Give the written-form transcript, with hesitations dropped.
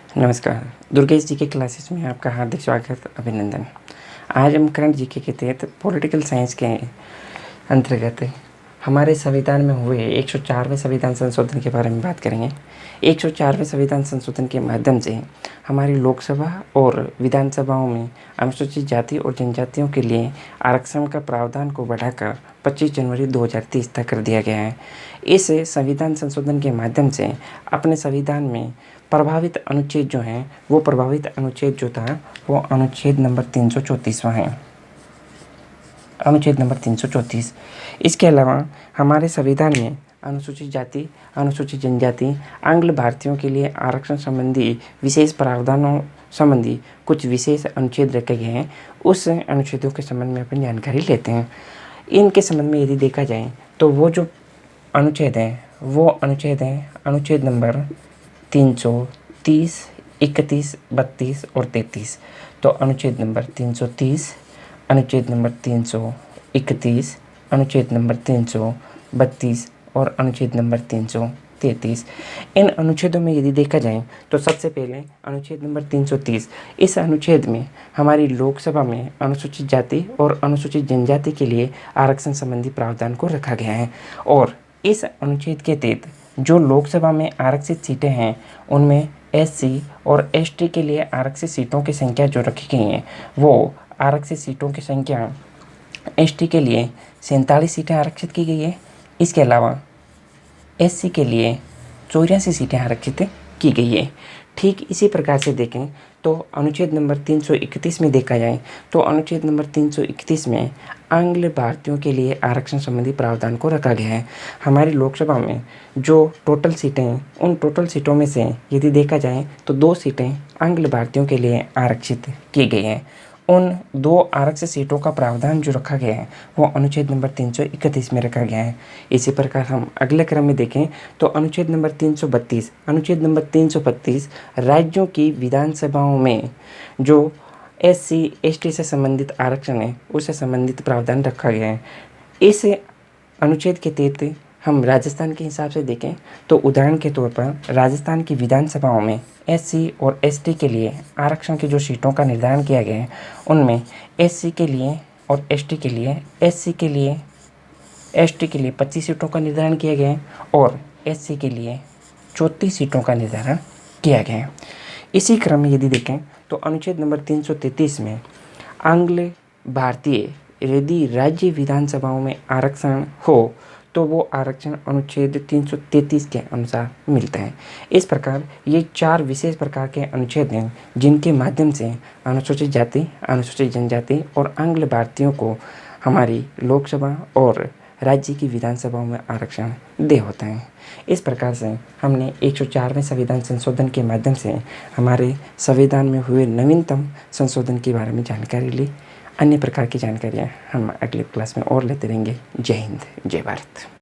नमस्कार। दुर्गेश जी के क्लासेस में आपका हार्दिक स्वागत, अभिनंदन। आज हम करंट जीके के तहत पॉलिटिकल साइंस के अंतर्गत हमारे संविधान में हुए 104वें संविधान संशोधन के बारे में बात करेंगे। 104वें संविधान संशोधन के माध्यम से हमारी लोकसभा और विधानसभाओं में अनुसूचित जाति और जनजातियों के लिए आरक्षण का प्रावधान को बढ़ाकर 25 जनवरी 2030 तक कर दिया गया है। इस संविधान संशोधन के माध्यम से अपने संविधान में प्रभावित अनुच्छेद जो हैं वो प्रभावित अनुच्छेद जो था वो अनुच्छेद नंबर 334वां है, अनुच्छेद नंबर 334। इसके अलावा हमारे संविधान में अनुसूचित जाति, अनुसूचित जनजाति, आंग्ल भारतीयों के लिए आरक्षण संबंधी विशेष प्रावधानों संबंधी कुछ विशेष अनुच्छेद रखे गए हैं। उस अनुच्छेदों के संबंध में अपन जानकारी लेते हैं। इनके संबंध में यदि देखा जाए तो वो जो अनुच्छेद हैं वो अनुच्छेद हैं अनुच्छेद नंबर 330, 31, 32 और 33। तो अनुच्छेद नंबर 330, अनुच्छेद नंबर 331, अनुच्छेद नंबर 332 और अनुच्छेद नंबर 333। इन अनुच्छेदों में यदि देखा जाए तो सबसे पहले अनुच्छेद नंबर 330, इस अनुच्छेद में हमारी लोकसभा में अनुसूचित जाति और अनुसूचित जनजाति के लिए आरक्षण संबंधी प्रावधान को रखा गया है। और इस अनुच्छेद के तहत जो लोकसभा में आरक्षित सीटें हैं उनमें एससी और एसटी के लिए आरक्षित सीटों की संख्या जो रखी गई हैं वो आरक्षित सीटों की संख्या एसटी के लिए 47 सीटें आरक्षित की गई है। इसके अलावा एससी के लिए 84 सीटें आरक्षित की गई है। ठीक इसी प्रकार से देखें तो अनुच्छेद नंबर 331 में देखा जाए तो अनुच्छेद नंबर 331 में आंग्ल भारतीयों के लिए आरक्षण संबंधी प्रावधान को रखा गया है। हमारी लोकसभा में जो टोटल सीटें हैं उन टोटल सीटों में से यदि देखा जाए तो 2 सीटें आंग्ल भारतीयों के लिए आरक्षित की गई हैं। उन 2 आरक्षित सीटों का प्रावधान जो रखा गया है वो अनुच्छेद नंबर 331 में रखा गया है। इसी प्रकार हम अगले क्रम में देखें तो अनुच्छेद नंबर 332, अनुच्छेद नंबर 332 राज्यों की विधानसभाओं में जो एससी एसटी से संबंधित आरक्षण है उससे संबंधित प्रावधान रखा गया है। इस अनुच्छेद के तहत हम राजस्थान के हिसाब से देखें तो उदाहरण के तौर पर राजस्थान की विधानसभाओं में एससी और एसटी के लिए आरक्षण की जो सीटों का निर्धारण किया गया है उनमें एससी के लिए और एसटी के लिए एसटी के लिए 25 सीटों का निर्धारण किया गया है और एससी के लिए 34 सीटों का निर्धारण किया गया है। इसी क्रम में यदि देखें तो अनुच्छेद नंबर 333 में आंग्ल भारतीय यदि राज्य विधानसभाओं में आरक्षण हो तो वो आरक्षण अनुच्छेद 333 के अनुसार मिलता है। इस प्रकार ये 4 विशेष प्रकार के अनुच्छेद हैं जिनके माध्यम से अनुसूचित जाति, अनुसूचित जनजाति और आंग्ल भारतीयों को हमारी लोकसभा और राज्य की विधानसभाओं में आरक्षण दे होता है। इस प्रकार से हमने 104वें संविधान संशोधन के माध्यम से हमारे संविधान में हुए नवीनतम संशोधन के बारे में जानकारी ली। अन्य प्रकार की जानकारियाँ हम अगले क्लास में और लेते रहेंगे। जय हिंद, जय भारत।